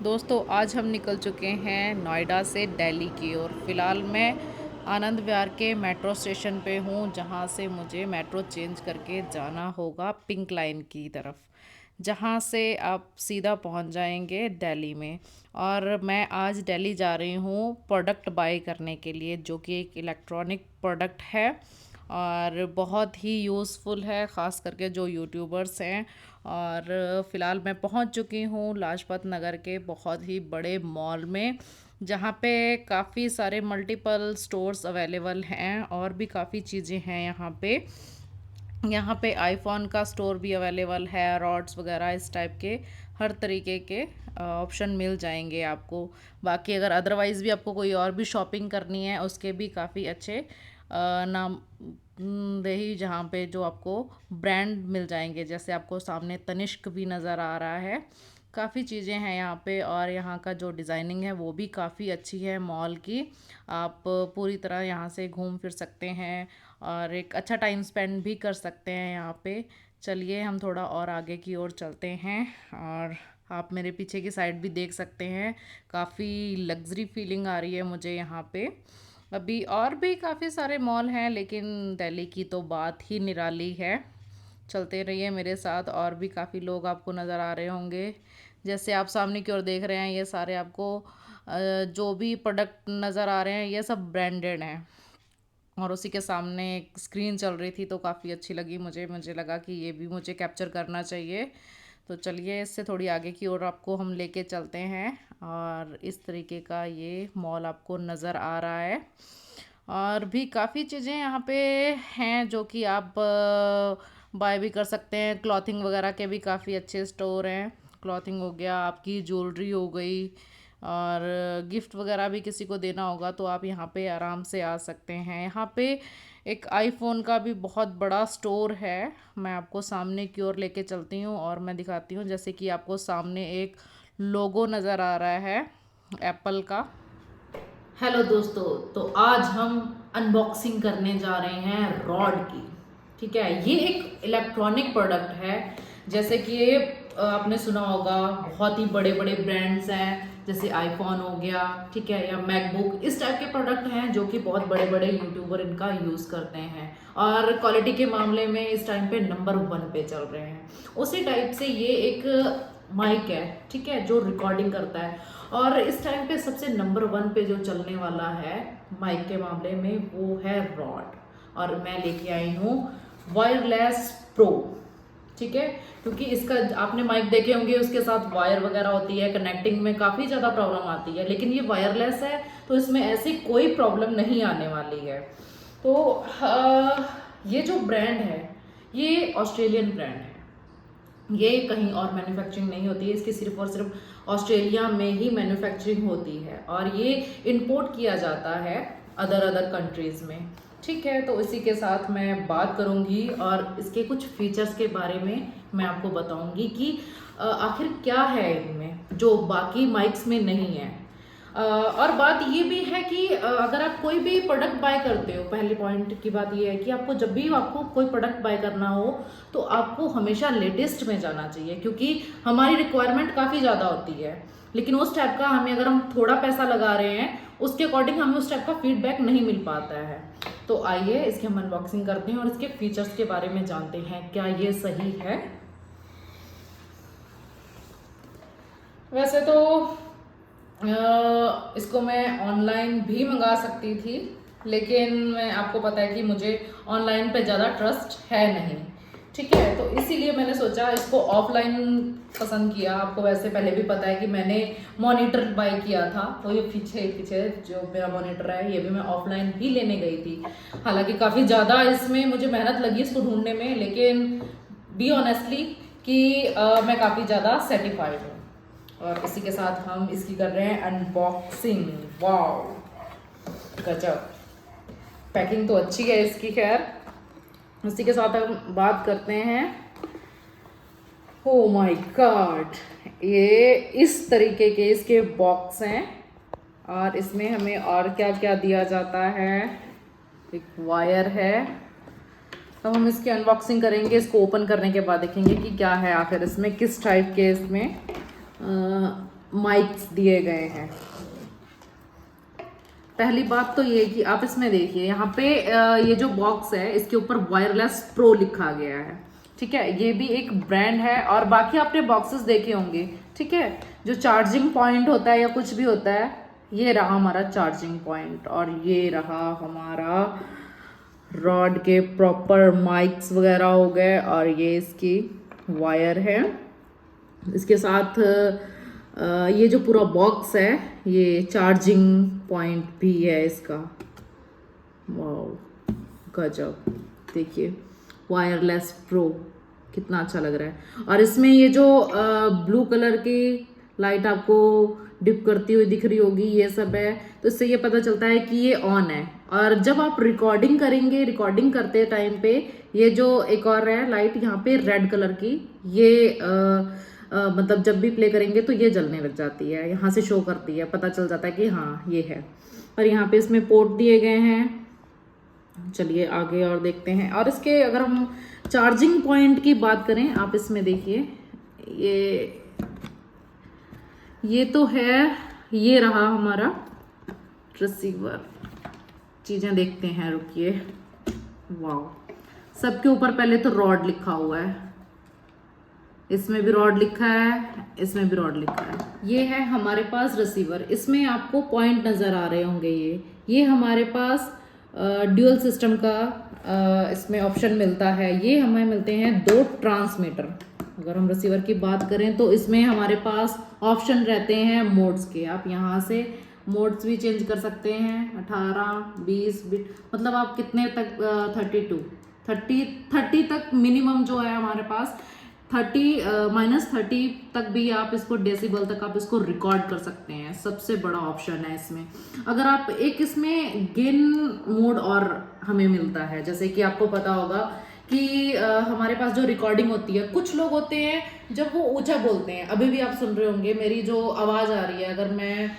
दोस्तों आज हम निकल चुके हैं नोएडा से दिल्ली की ओर। फ़िलहाल मैं आनंद विहार के मेट्रो स्टेशन पे हूँ, जहाँ से मुझे मेट्रो चेंज करके जाना होगा पिंक लाइन की तरफ, जहाँ से आप सीधा पहुँच जाएंगे दिल्ली में। और मैं आज दिल्ली जा रही हूँ प्रोडक्ट बाय करने के लिए, जो कि एक इलेक्ट्रॉनिक प्रोडक्ट है और बहुत ही यूज़फुल है, ख़ास करके जो यूट्यूबर्स हैं। और फ़िलहाल मैं पहुंच चुकी हूं लाजपत नगर के बहुत ही बड़े मॉल में, जहां पे काफ़ी सारे मल्टीपल स्टोर्स अवेलेबल हैं और भी काफ़ी चीज़ें हैं यहाँ पे आईफोन का स्टोर भी अवेलेबल है, रॉड्स वगैरह इस टाइप के हर तरीके के ऑप्शन मिल जाएंगे आपको। बाकी अगर अदरवाइज़ भी आपको कोई और भी शॉपिंग करनी है, उसके भी काफ़ी अच्छे नाम दही, जहाँ पे जो आपको ब्रांड मिल जाएंगे। जैसे आपको सामने तनिष्क भी नज़र आ रहा है, काफ़ी चीज़ें हैं यहाँ पे। और यहाँ का जो डिज़ाइनिंग है वो भी काफ़ी अच्छी है मॉल की। आप पूरी तरह यहाँ से घूम फिर सकते हैं और एक अच्छा टाइम स्पेंड भी कर सकते हैं यहाँ पे। चलिए हम थोड़ा और आगे की ओर चलते हैं। और आप मेरे पीछे की साइड भी देख सकते हैं, काफ़ी लग्जरी फीलिंग आ रही है मुझे यहाँ पे। अभी और भी काफ़ी सारे मॉल हैं, लेकिन दिल्ली की तो बात ही निराली है। चलते रहिए मेरे साथ, और भी काफ़ी लोग आपको नज़र आ रहे होंगे। जैसे आप सामने की ओर देख रहे हैं, ये सारे आपको जो भी प्रोडक्ट नज़र आ रहे हैं ये सब ब्रांडेड हैं। और उसी के सामने एक स्क्रीन चल रही थी तो काफ़ी अच्छी लगी मुझे लगा कि ये भी मुझे कैप्चर करना चाहिए। तो चलिए इससे थोड़ी आगे की ओर आपको हम लेके चलते हैं। और इस तरीके का ये मॉल आपको नज़र आ रहा है। और भी काफ़ी चीज़ें यहाँ पे हैं जो कि आप बाय भी कर सकते हैं। क्लॉथिंग वगैरह के भी काफ़ी अच्छे स्टोर हैं। क्लॉथिंग हो गया, आपकी ज्वेलरी हो गई, और गिफ्ट वगैरह भी किसी को देना होगा तो आप यहाँ पे आराम से आ सकते हैं। यहाँ पे एक आईफोन का भी बहुत बड़ा स्टोर है। मैं आपको सामने की ओर लेके चलती हूँ और मैं दिखाती हूँ। जैसे कि आपको सामने एक लोगो नज़र आ रहा है एप्पल का। हेलो दोस्तों, तो आज हम अनबॉक्सिंग करने जा रहे हैं रॉड की। ठीक है, ये एक इलेक्ट्रॉनिक प्रोडक्ट है। जैसे कि ये आपने सुना होगा, बहुत ही बड़े बड़े ब्रांड्स हैं, जैसे आईफोन हो गया, ठीक है, या मैकबुक, इस टाइप के प्रोडक्ट हैं जो कि बहुत बड़े बड़े यूट्यूबर इनका यूज़ करते हैं और क्वालिटी के मामले में इस टाइम पे नंबर 1 पे चल रहे हैं। उसी टाइप से ये एक माइक है, ठीक है, जो रिकॉर्डिंग करता है। और इस टाइम पे सबसे नंबर 1 पे जो चलने वाला है माइक के मामले में वो है रॉड। और मैं लेके आई हूँ वायरलेस प्रो। ठीक है, क्योंकि इसका आपने माइक देखे होंगे, उसके साथ वायर वगैरह होती है, कनेक्टिंग में काफ़ी ज़्यादा प्रॉब्लम आती है, लेकिन ये वायरलेस है तो इसमें ऐसी कोई प्रॉब्लम नहीं आने वाली है। तो ये जो ब्रांड है ये ऑस्ट्रेलियन ब्रांड है। ये कहीं और मैन्युफैक्चरिंग नहीं होती है, इसकी सिर्फ और सिर्फ ऑस्ट्रेलिया में ही मैन्युफैक्चरिंग होती है और ये इंपोर्ट किया जाता है अदर अदर कंट्रीज़ में। ठीक है, तो इसी के साथ मैं बात करूंगी और इसके कुछ फीचर्स के बारे में मैं आपको बताऊंगी कि आखिर क्या है इनमें जो बाकी माइक्स में नहीं है। और बात ये भी है कि अगर आप कोई भी प्रोडक्ट बाय करते हो, पहले पॉइंट की बात ये है कि आपको जब भी आपको कोई प्रोडक्ट बाय करना हो तो आपको हमेशा लेटेस्ट में जाना चाहिए, क्योंकि हमारी रिक्वायरमेंट काफ़ी ज़्यादा होती है, लेकिन उस टाइप का हमें, अगर हम थोड़ा पैसा लगा रहे हैं उसके अकॉर्डिंग हमें उस टाइप का फीडबैक नहीं मिल पाता है। तो आइए इसकी हम अनबॉक्सिंग करते हैं और इसके फीचर्स के बारे में जानते हैं, क्या ये सही है। वैसे तो इसको मैं ऑनलाइन भी मंगा सकती थी, लेकिन मैं, आपको पता है कि मुझे ऑनलाइन पे ज़्यादा ट्रस्ट है नहीं। ठीक है, तो इसीलिए मैंने सोचा इसको ऑफलाइन पसंद किया। आपको वैसे पहले भी पता है कि मैंने मॉनिटर बाय किया था, तो ये पीछे पीछे जो मेरा मॉनिटर है ये भी मैं ऑफलाइन ही लेने गई थी। हालांकि काफ़ी ज़्यादा इसमें मुझे मेहनत लगी इसको ढूंढने में, लेकिन बी ऑनेस्टली कि मैं काफ़ी ज़्यादा सेटिस्फाइड हूँ। और इसी के साथ हम इसकी कर रहे हैं अनबॉक्सिंग। वाओ, गजब, पैकिंग तो अच्छी है इसकी। खैर, इसी के साथ हम बात करते हैं। ओ माय गॉड, ये इस तरीके के इसके बॉक्स हैं और इसमें हमें और क्या क्या दिया जाता है। एक वायर है। तो हम इसकी अनबॉक्सिंग करेंगे, इसको ओपन करने के बाद देखेंगे कि क्या है आखिर इसमें, किस टाइप के इसमें माइक्स दिए गए हैं। पहली बात तो ये कि आप इसमें देखिए यहाँ पे ये जो बॉक्स है इसके ऊपर वायरलेस प्रो लिखा गया है, ठीक है। ये भी एक ब्रांड है। और बाकी आपने बॉक्सेस देखे होंगे, ठीक है। जो चार्जिंग पॉइंट होता है या कुछ भी होता है, ये रहा हमारा चार्जिंग पॉइंट और ये रहा हमारा रॉड के प्रॉपर माइक्स वगैरह हो गए और ये इसकी वायर है। इसके साथ ये जो पूरा बॉक्स है ये चार्जिंग पॉइंट भी है इसका। वाह गजब, देखिए वायरलेस प्रो कितना अच्छा लग रहा है। और इसमें ये जो ब्लू कलर की लाइट आपको डिप करती हुई दिख रही होगी, ये सब है, तो इससे ये पता चलता है कि ये ऑन है। और जब आप रिकॉर्डिंग करेंगे, रिकॉर्डिंग करते टाइम पे ये जो एक और है लाइट यहाँ पे रेड कलर की, ये मतलब जब भी प्ले करेंगे तो ये जलने लग जाती है, यहाँ से शो करती है, पता चल जाता है कि हाँ ये है। और यहाँ पे इसमें पोर्ट दिए गए हैं। चलिए आगे और देखते हैं। और इसके अगर हम चार्जिंग पॉइंट की बात करें, आप इसमें देखिए ये तो है, ये रहा हमारा रिसीवर। चीज़ें देखते हैं, रुकिए। वाह, सबके ऊपर पहले तो रॉड लिखा हुआ है, इसमें भी रॉड लिखा है, इसमें भी रॉड लिखा है। ये है हमारे पास रिसीवर। इसमें आपको पॉइंट नज़र आ रहे होंगे, ये हमारे पास ड्यूअल सिस्टम का इसमें ऑप्शन मिलता है। ये हमें मिलते हैं 2 ट्रांसमीटर। अगर हम रिसीवर की बात करें तो इसमें हमारे पास ऑप्शन रहते हैं मोड्स के। आप यहाँ से मोड्स भी चेंज कर सकते हैं, 18, 20 बिट, मतलब आप कितने तक 30 तक मिनिमम जो है हमारे पास 30 तक भी आप इसको डेसिबल तक आप इसको रिकॉर्ड कर सकते हैं। सबसे बड़ा ऑप्शन है इसमें। अगर आप एक इसमें गेन मोड और हमें मिलता है, जैसे कि आपको पता होगा कि हमारे पास जो रिकॉर्डिंग होती है, कुछ लोग होते हैं जब वो ऊंचा बोलते हैं, अभी भी आप सुन रहे होंगे मेरी जो आवाज़ आ रही है, अगर मैं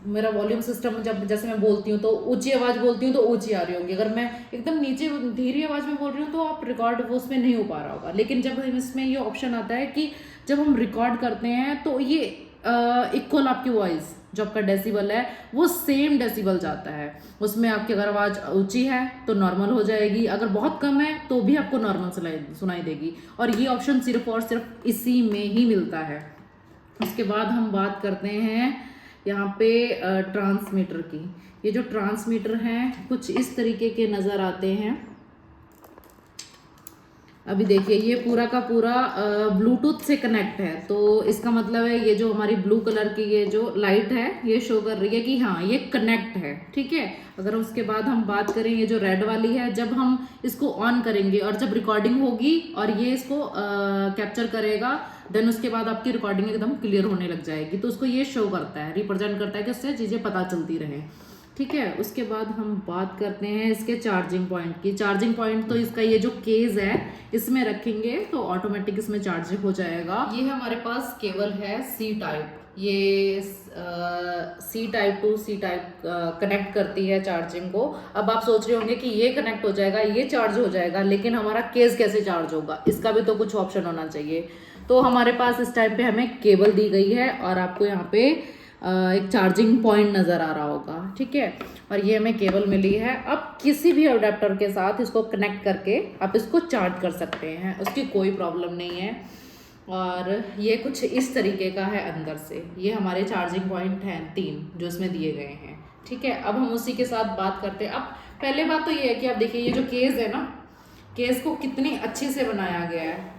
मेरा वॉल्यूम सिस्टम जब जैसे मैं बोलती हूँ तो ऊंची आवाज़ बोलती हूँ तो ऊंची आ रही होगी, अगर मैं एकदम नीचे धीरे आवाज़ में बोल रही हूँ तो आप रिकॉर्ड वो उसमें नहीं हो पा रहा होगा। लेकिन जब इसमें ये ऑप्शन आता है कि जब हम रिकॉर्ड करते हैं तो ये इक्वल आपकी वॉइस जो आपका डेसिबल है वो सेम डेसिबल जाता है। उसमें आपकी अगर आवाज़ ऊंची है तो नॉर्मल हो जाएगी, अगर बहुत कम है तो भी आपको नॉर्मल सुनाई देगी। और ये ऑप्शन सिर्फ और सिर्फ इसी में ही मिलता है। उसके बाद हम बात करते हैं यहाँ पे ट्रांसमीटर की। ये जो ट्रांसमीटर हैं कुछ इस तरीके के नज़र आते हैं। अभी देखिए ये पूरा का पूरा ब्लूटूथ से कनेक्ट है, तो इसका मतलब है ये जो हमारी ब्लू कलर की ये जो लाइट है ये शो कर रही है कि हाँ ये कनेक्ट है, ठीक है। अगर उसके बाद हम बात करें, ये जो रेड वाली है, जब हम इसको ऑन करेंगे और जब रिकॉर्डिंग होगी और ये इसको कैप्चर करेगा, देन उसके बाद आपकी रिकॉर्डिंग एकदम क्लियर होने लग जाएगी। तो उसको ये शो करता है, रिप्रेजेंट करता है कि उससे चीज़ें पता चलती रहें, ठीक है। उसके बाद हम बात करते हैं इसके चार्जिंग पॉइंट की। चार्जिंग पॉइंट तो इसका ये जो केस है इसमें रखेंगे तो ऑटोमेटिक इसमें चार्जिंग हो जाएगा। ये हमारे पास केबल है C टाइप, ये C type two C type connect करती है चार्जिंग को। अब आप सोच रहे होंगे कि ये कनेक्ट हो जाएगा, ये चार्ज हो जाएगा, लेकिन हमारा केस कैसे चार्ज होगा, इसका भी तो कुछ ऑप्शन होना चाहिए। तो हमारे पास इस टाइप पे हमें केबल दी गई है और आपको यहाँ पे एक चार्जिंग पॉइंट नज़र आ रहा होगा, ठीक है। और ये हमें केबल मिली है। अब किसी भी अडेप्टर के साथ इसको कनेक्ट करके आप इसको चार्ज कर सकते हैं, उसकी कोई प्रॉब्लम नहीं है। और ये कुछ इस तरीके का है अंदर से। ये हमारे चार्जिंग पॉइंट हैं 3 जो इसमें दिए गए हैं, ठीक है। अब हम उसी के साथ बात करते हैं। अब पहले बात तो ये है कि आप देखिए ये जो केस है ना, केस को कितनी अच्छे से बनाया गया है।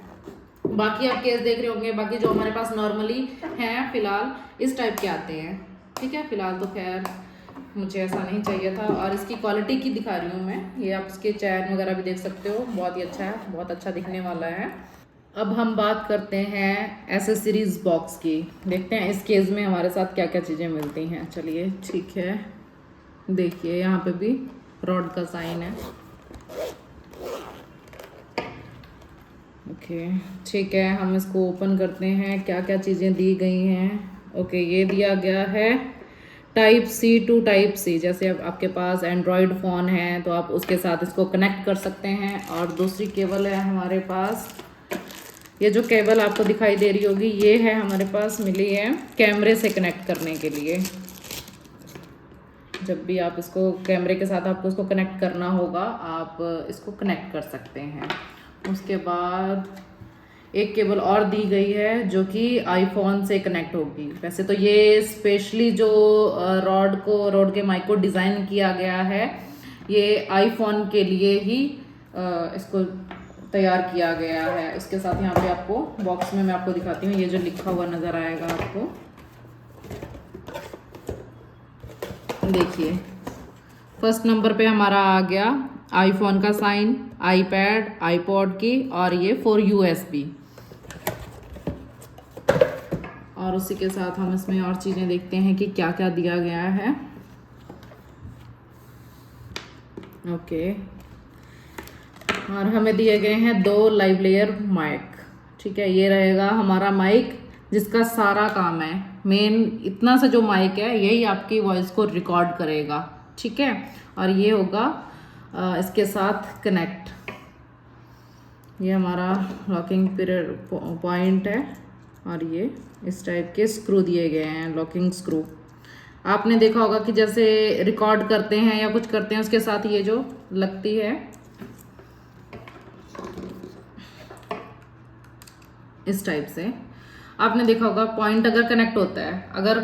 बाकी आप केस देख रहे होंगे, बाकी जो हमारे पास नॉर्मली हैं फिलहाल इस टाइप के आते हैं, ठीक है। फिलहाल तो खैर मुझे ऐसा नहीं चाहिए था। और इसकी क्वालिटी की दिखा रही हूँ मैं, ये आप इसके चैन वगैरह भी देख सकते हो, बहुत ही अच्छा है, बहुत अच्छा दिखने वाला है। अब हम बात करते हैं एसेसरीज बॉक्स की। देखते हैं इस केस में हमारे साथ क्या क्या चीज़ें मिलती हैं। चलिए ठीक है, देखिए यहाँ पे भी रॉड का साइन है, ओके ठीक है। हम इसको ओपन करते हैं, क्या क्या चीज़ें दी गई हैं। ओके ये दिया गया है type C to type C। जैसे अब आपके पास एंड्रॉयड फ़ोन है तो आप उसके साथ इसको कनेक्ट कर सकते हैं। और दूसरी केबल है हमारे पास ये जो केबल आपको दिखाई दे रही होगी ये है हमारे पास मिली है कैमरे से कनेक्ट करने के लिए। जब भी आप इसको कैमरे के साथ आपको इसको कनेक्ट करना होगा आप इसको कनेक्ट कर सकते हैं। उसके बाद एक केबल और दी गई है जो कि आईफोन से कनेक्ट होगी। वैसे तो ये स्पेशली जो रॉड के माइक को डिज़ाइन किया गया है ये आईफोन के लिए ही इसको तैयार किया गया है। इसके साथ यहाँ पे आपको बॉक्स में मैं आपको दिखाती हूँ, ये जो लिखा हुआ नज़र आएगा आपको, देखिए फर्स्ट नंबर पे हमारा आ गया आईफोन का साइन, आईपैड, आईपॉड की, और ये फॉर यूएसबी। और उसी के साथ हम इसमें और चीज़ें देखते हैं कि क्या क्या दिया गया है। ओके, और हमें दिए गए हैं 2 लाइव लेयर माइक। ठीक है, ये रहेगा हमारा माइक जिसका सारा काम है, मेन इतना सा जो माइक है यही आपकी वॉइस को रिकॉर्ड करेगा। ठीक है, और ये होगा इसके साथ कनेक्ट। ये हमारा लॉकिंग पीरियड पॉइंट है और ये इस टाइप के स्क्रू दिए गए हैं, लॉकिंग स्क्रू। आपने देखा होगा कि जैसे रिकॉर्ड करते हैं या कुछ करते हैं उसके साथ ये जो लगती है इस टाइप से, आपने देखा होगा पॉइंट अगर कनेक्ट होता है, अगर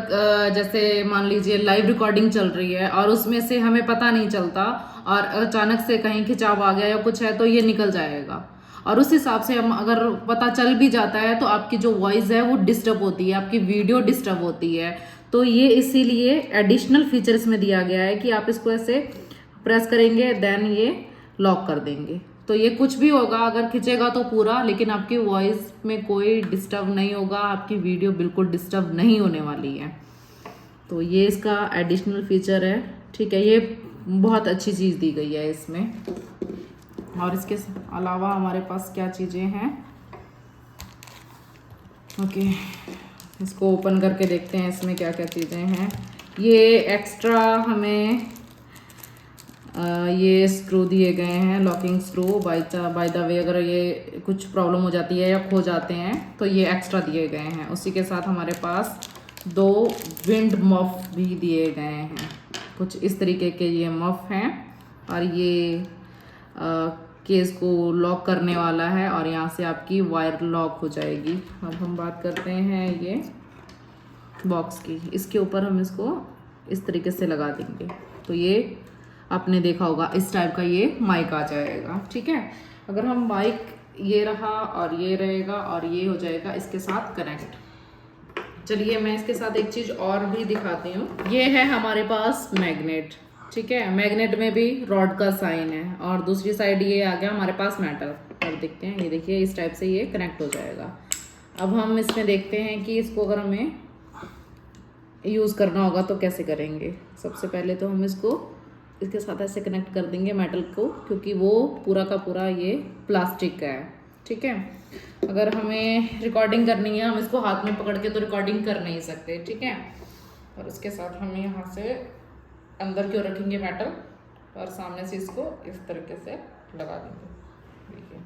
जैसे मान लीजिए लाइव रिकॉर्डिंग चल रही है और उसमें से हमें पता नहीं चलता और अचानक से कहीं खिंचाव आ गया या कुछ है तो ये निकल जाएगा। और उस हिसाब से हम अगर पता चल भी जाता है तो आपकी जो वॉइस है वो डिस्टर्ब होती है, आपकी वीडियो डिस्टर्ब होती है। तो ये इसीलिए एडिशनल फीचर इसमें दिया गया है कि आप इसको ऐसे प्रेस करेंगे देन ये लॉक कर देंगे। तो ये कुछ भी होगा, अगर खिंचेगा तो पूरा, लेकिन आपकी वॉइस में कोई डिस्टर्ब नहीं होगा, आपकी वीडियो बिल्कुल डिस्टर्ब नहीं होने वाली है। तो ये इसका एडिशनल फीचर है। ठीक है, ये बहुत अच्छी चीज़ दी गई है इसमें। और इसके अलावा हमारे पास क्या चीज़ें हैं, ओके इसको ओपन करके देखते हैं इसमें क्या क्या चीज़ें हैं। ये एक्स्ट्रा हमें ये स्क्रू दिए गए हैं, locking screw. By the way अगर ये कुछ प्रॉब्लम हो जाती है या खो जाते हैं तो ये एक्स्ट्रा दिए गए हैं। उसी के साथ हमारे पास 2 विंड मफ भी दिए गए हैं, कुछ इस तरीके के ये मफ हैं। और ये केस को लॉक करने वाला है और यहाँ से आपकी वायर लॉक हो जाएगी। अब हम बात करते हैं ये बॉक्स की, इसके ऊपर हम इसको इस तरीके से लगा देंगे तो ये आपने देखा होगा इस टाइप का ये माइक आ जाएगा। ठीक है, अगर हम माइक ये रहा और ये रहेगा और ये हो जाएगा इसके साथ कनेक्ट। चलिए मैं इसके साथ एक चीज़ और भी दिखाती हूँ। ये है हमारे पास मैग्नेट। ठीक है, मैग्नेट में भी रॉड का साइन है और दूसरी साइड ये आ गया हमारे पास मेटल। और देखते हैं, ये देखिए इस टाइप से ये कनेक्ट हो जाएगा। अब हम इसमें देखते हैं कि इसको अगर हमें यूज़ करना होगा तो कैसे करेंगे। सबसे पहले तो हम इसको इसके साथ ऐसे कनेक्ट कर देंगे मेटल को, क्योंकि वो पूरा का पूरा ये प्लास्टिक का है। ठीक है, अगर हमें रिकॉर्डिंग करनी है हम इसको हाथ में पकड़ के तो रिकॉर्डिंग कर नहीं सकते। ठीक है, और इसके साथ हम यहाँ से अंदर की ओर रखेंगे मेटल और सामने से इसको इस तरीके से लगा देंगे। देखिए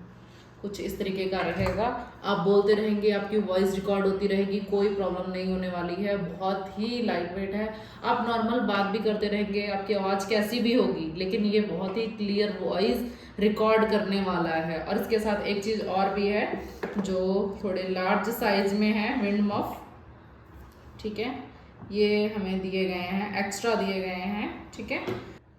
कुछ इस तरीके का रहेगा। आप बोलते रहेंगे, आपकी वॉइस रिकॉर्ड होती रहेगी, कोई प्रॉब्लम नहीं होने वाली है। बहुत ही लाइट वेट है, आप नॉर्मल बात भी करते रहेंगे, आपकी आवाज़ कैसी भी होगी लेकिन ये बहुत ही क्लियर वॉइस रिकॉर्ड करने वाला है। और इसके साथ एक चीज़ और भी है जो थोड़े लार्ज साइज में है, विंड मफ। ठीक है, ये हमें दिए गए हैं, एक्स्ट्रा दिए गए हैं। ठीक है,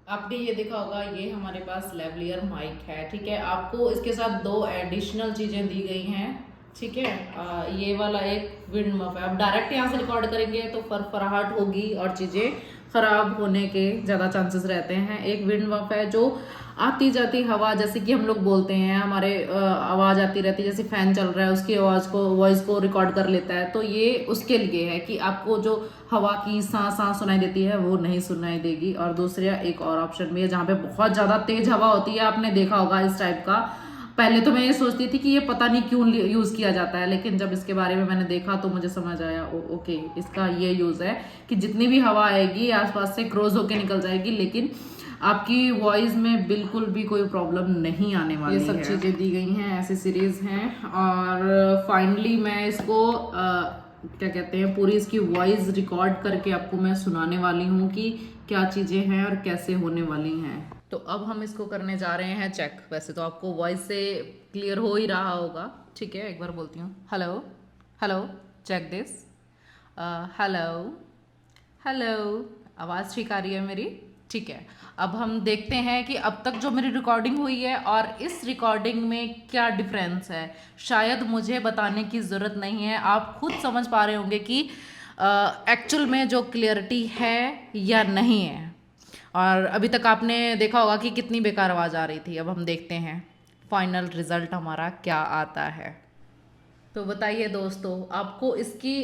आपने ये देखा होगा ये हमारे पास लेवलियर माइक है। ठीक है, आपको इसके साथ 2 एडिशनल चीज़ें दी गई हैं। ठीक है, ये वाला एक विंड मफ है। आप डायरेक्ट यहाँ से रिकॉर्ड करेंगे तो फरफराहट होगी और चीज़ें ख़राब होने के ज़्यादा चांसेस रहते हैं। एक विंड मफ है जो आती जाती हवा, जैसे कि हम लोग बोलते हैं हमारे आवाज़ आती रहती है, जैसे फ़ैन चल रहा है उसकी आवाज़ को, वॉइस को रिकॉर्ड कर लेता है। तो ये उसके लिए है कि आपको जो हवा की सांस सुनाई देती है वो नहीं सुनाई देगी। और दूसरा एक और ऑप्शन भी है जहाँ पे बहुत ज़्यादा तेज़ हवा होती है, आपने देखा होगा इस टाइप का। पहले तो मैं ये सोचती थी कि ये पता नहीं क्यों यूज़ किया जाता है, लेकिन जब इसके बारे में मैंने देखा तो मुझे समझ आया ओके इसका ये यूज़ है कि जितनी भी हवा आएगी आसपास से क्रॉस होके निकल जाएगी, लेकिन आपकी वॉइस में बिल्कुल भी कोई प्रॉब्लम नहीं आने वाली है। ये सब चीज़ें दी गई हैं, एसेसरीज हैं। और फाइनली मैं इसको क्या कहते हैं, पूरी इसकी वॉइस रिकॉर्ड करके आपको मैं सुनाने वाली हूँ कि क्या चीज़ें हैं और कैसे होने वाली हैं। तो अब हम इसको करने जा रहे हैं चेक। वैसे तो आपको वॉइस से क्लियर हो ही रहा होगा, ठीक है। एक बार बोलती हूँ, hello hello, check this, hello hello. आवाज़ ठीक आ रही है मेरी? ठीक है। अब हम देखते हैं कि अब तक जो मेरी रिकॉर्डिंग हुई है और इस रिकॉर्डिंग में क्या डिफरेंस है। शायद मुझे बताने की ज़रूरत नहीं है, आप खुद समझ पा रहे होंगे कि एक्चुअल में जो क्लियरिटी है या नहीं है। और अभी तक आपने देखा होगा कि कितनी बेकार आवाज़ आ रही थी। अब हम देखते हैं फाइनल रिजल्ट हमारा क्या आता है। तो बताइए दोस्तों, आपको इसकी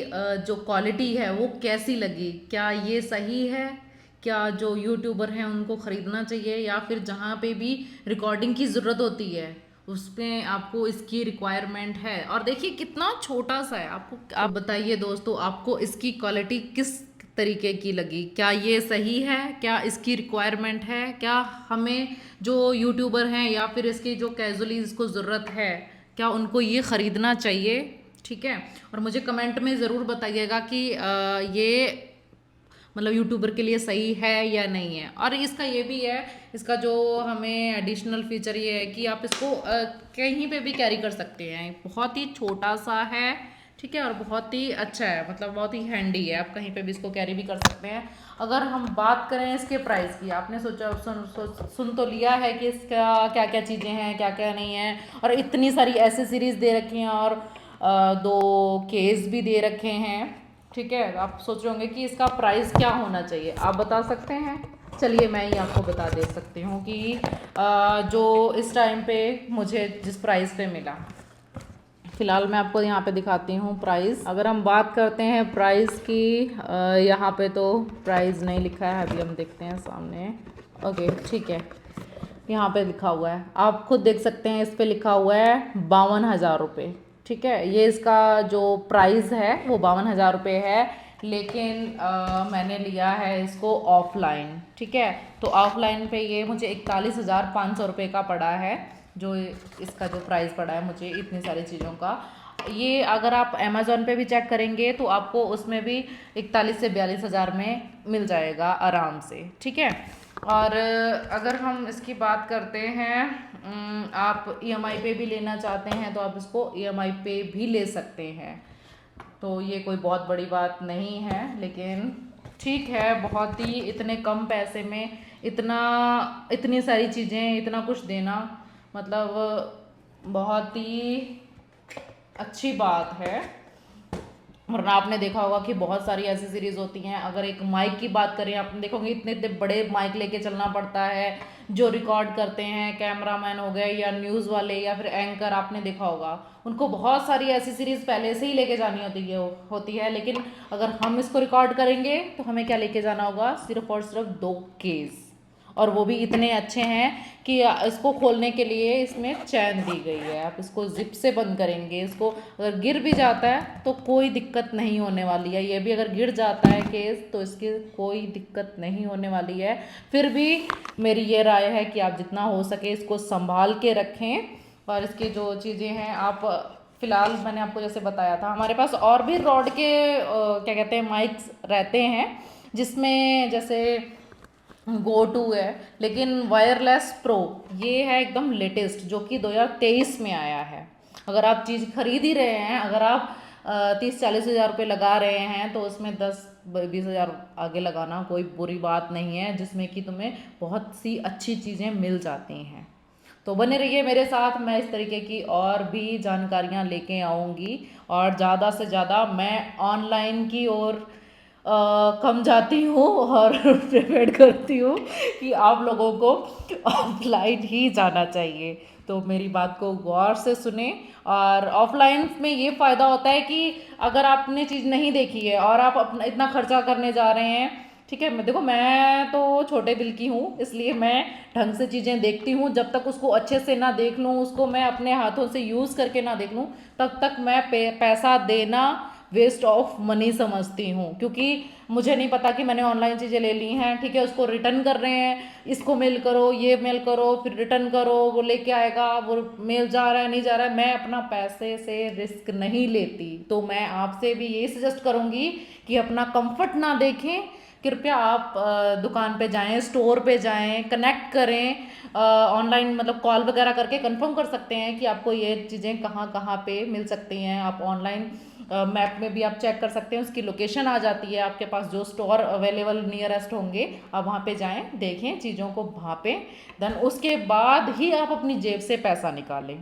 जो क्वालिटी है वो कैसी लगी? क्या ये सही है? क्या जो यूट्यूबर हैं उनको ख़रीदना चाहिए, या फिर जहाँ पे भी रिकॉर्डिंग की ज़रूरत होती है उसमें आपको इसकी रिक्वायरमेंट है? और देखिए कितना छोटा सा है। आपको, आप बताइए दोस्तों, आपको इसकी क्वालिटी किस तरीके की लगी? क्या ये सही है? क्या इसकी रिक्वायरमेंट है? क्या हमें जो यूट्यूबर हैं या फिर इसकी जो कैजुअली इसको ज़रूरत है, क्या उनको ये ख़रीदना चाहिए? ठीक है। और मुझे कमेंट में ज़रूर बताइएगा कि ये मतलब यूट्यूबर के लिए सही है या नहीं है। और इसका ये भी है, इसका जो हमें एडिशनल फीचर ये है कि आप इसको कहीं पे भी कैरी कर सकते हैं। बहुत ही छोटा सा है, ठीक है, और बहुत ही अच्छा है, मतलब बहुत ही हैंडी है। आप कहीं पे भी इसको कैरी भी कर सकते हैं। अगर हम बात करें इसके प्राइस की, आपने सोचा सुन तो लिया है कि इसका क्या क्या चीज़ें हैं, क्या क्या नहीं है, और इतनी सारी एसेसरीज दे रखी हैं और दो केस भी दे रखे हैं, ठीक है। आप सोच रहे होंगे कि इसका प्राइस क्या होना चाहिए, आप बता सकते हैं? चलिए मैं ही आपको बता दे सकती हूँ कि जो इस टाइम पे मुझे जिस प्राइस पे मिला, फ़िलहाल मैं आपको यहाँ पे दिखाती हूँ प्राइस। अगर हम बात करते हैं प्राइस की, यहाँ पे तो प्राइस नहीं लिखा है, अभी हम देखते हैं सामने। ओके, ठीक है, यहाँ पे लिखा हुआ है, आप खुद देख सकते हैं, इस पे लिखा हुआ है 52,000 रुपये, ठीक है। ये इसका जो प्राइस है वो 52,000 रुपये है, लेकिन मैंने लिया है इसको ऑफलाइन, ठीक है। तो ऑफलाइन पे ये मुझे 41,500 रुपये का पड़ा है, जो इसका जो प्राइस पड़ा है मुझे इतनी सारी चीज़ों का। ये अगर आप अमेज़ॉन पे भी चेक करेंगे तो आपको उसमें भी 41 से 42,000 में मिल जाएगा आराम से, ठीक है। और अगर हम इसकी बात करते हैं, आप ईएमआई पे भी लेना चाहते हैं तो आप इसको ईएमआई पे भी ले सकते हैं। तो ये कोई बहुत बड़ी बात नहीं है, लेकिन ठीक है, बहुत ही इतने कम पैसे में इतनी सारी चीज़ें, इतना कुछ देना, मतलब बहुत ही अच्छी बात है। वरना आपने देखा होगा कि बहुत सारी ऐसी सीरीज होती हैं। अगर एक माइक की बात करें, आपने देखोगे इतने इतने बड़े माइक लेके चलना पड़ता है। जो रिकॉर्ड करते हैं कैमरामैन हो गए या न्यूज़ वाले या फिर एंकर, आपने देखा होगा उनको बहुत सारी ऐसी सीरीज पहले से ही लेके जानी होती है। लेकिन अगर हम इसको रिकॉर्ड करेंगे तो हमें क्या लेके जाना होगा? सिर्फ और सिर्फ 2 केस, और वो भी इतने अच्छे हैं कि इसको खोलने के लिए इसमें चैन दी गई है। आप इसको जिप से बंद करेंगे, इसको अगर गिर भी जाता है तो कोई दिक्कत नहीं होने वाली है। ये भी अगर गिर जाता है केस तो इसकी कोई दिक्कत नहीं होने वाली है। फिर भी मेरी ये राय है कि आप जितना हो सके इसको संभाल के रखें। और इसकी जो चीज़ें हैं, आप फ़िलहाल मैंने आपको जैसे बताया था, हमारे पास और भी रॉड के क्या कहते हैं माइक्स रहते हैं, जिसमें जैसे गो टू है, लेकिन वायरलेस प्रो ये है एकदम लेटेस्ट, जो कि 2023 में आया है। अगर आप चीज़ खरीद ही रहे हैं, अगर आप 30-40 हज़ार रुपये लगा रहे हैं तो उसमें 10-20 हज़ार आगे लगाना कोई बुरी बात नहीं है, जिसमें कि तुम्हें बहुत सी अच्छी चीज़ें मिल जाती हैं। तो बने रहिए मेरे साथ, मैं इस तरीके की और भी जानकारियाँ लेके आऊँगी, और ज़्यादा से ज़्यादा मैं ऑनलाइन की ओर कम जाती हूँ और प्रेफर करती हूँ कि आप लोगों को ऑफलाइन ही जाना चाहिए। तो मेरी बात को गौर से सुने। और ऑफलाइन में ये फ़ायदा होता है कि अगर आपने चीज़ नहीं देखी है और आप अपना इतना खर्चा करने जा रहे हैं, ठीक है, मैं तो छोटे दिल की हूँ, इसलिए मैं ढंग से चीज़ें देखती हूँ। जब तक उसको अच्छे से ना देख लूँ, उसको मैं अपने हाथों से यूज़ करके ना देख लूँ, तब तक मैं पैसा देना वेस्ट ऑफ मनी समझती हूँ, क्योंकि मुझे नहीं पता कि मैंने ऑनलाइन चीज़ें ले ली हैं, ठीक है, उसको रिटर्न कर रहे हैं, इसको मेल करो, ये मेल करो, फिर रिटर्न करो, वो लेके आएगा, वो मेल जा रहा है नहीं जा रहा है, मैं अपना पैसे से रिस्क नहीं लेती। तो मैं आपसे भी यही सजेस्ट करूँगी कि अपना कंफर्ट ना देखें, कृपया आप दुकान पे जाएं, स्टोर पे जाएं, कनेक्ट करें, ऑनलाइन मतलब कॉल वगैरह करके कंफर्म कर सकते हैं कि आपको ये चीज़ें कहाँ कहाँ पे मिल सकती हैं। आप ऑनलाइन मैप में भी आप चेक कर सकते हैं, उसकी लोकेशन आ जाती है आपके पास, जो स्टोर अवेलेबल नियरेस्ट होंगे आप वहाँ पे जाएं, देखें, चीज़ों को भापें, देन उसके बाद ही आप अपनी जेब से पैसा निकालें।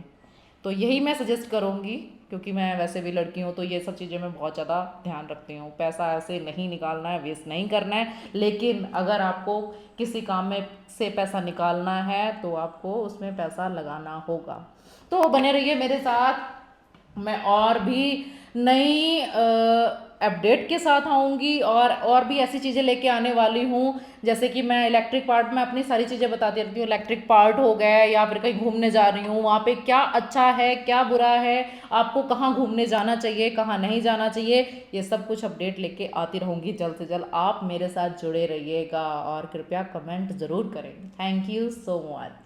तो यही मैं सजेस्ट करूँगी, क्योंकि मैं वैसे भी लड़की हूँ तो ये सब चीज़ें मैं बहुत ज़्यादा ध्यान रखती हूँ। पैसा ऐसे नहीं निकालना है, वेस्ट नहीं करना है, लेकिन अगर आपको किसी काम में से पैसा निकालना है तो आपको उसमें पैसा लगाना होगा। तो बने रहिए मेरे साथ, मैं और भी नई अपडेट के साथ आऊँगी, और भी ऐसी चीज़ें लेके आने वाली हूँ, जैसे कि मैं इलेक्ट्रिक पार्ट में अपनी सारी चीज़ें बताती रहती हूँ। इलेक्ट्रिक पार्ट हो गए, या फिर कहीं घूमने जा रही हूँ वहाँ पे क्या अच्छा है क्या बुरा है, आपको कहाँ घूमने जाना चाहिए कहाँ नहीं जाना चाहिए, ये सब कुछ अपडेट लेके आती रहूँगी जल्द से जल्द। आप मेरे साथ जुड़े रहिएगा और कृपया कमेंट ज़रूर करें। Thank you so much.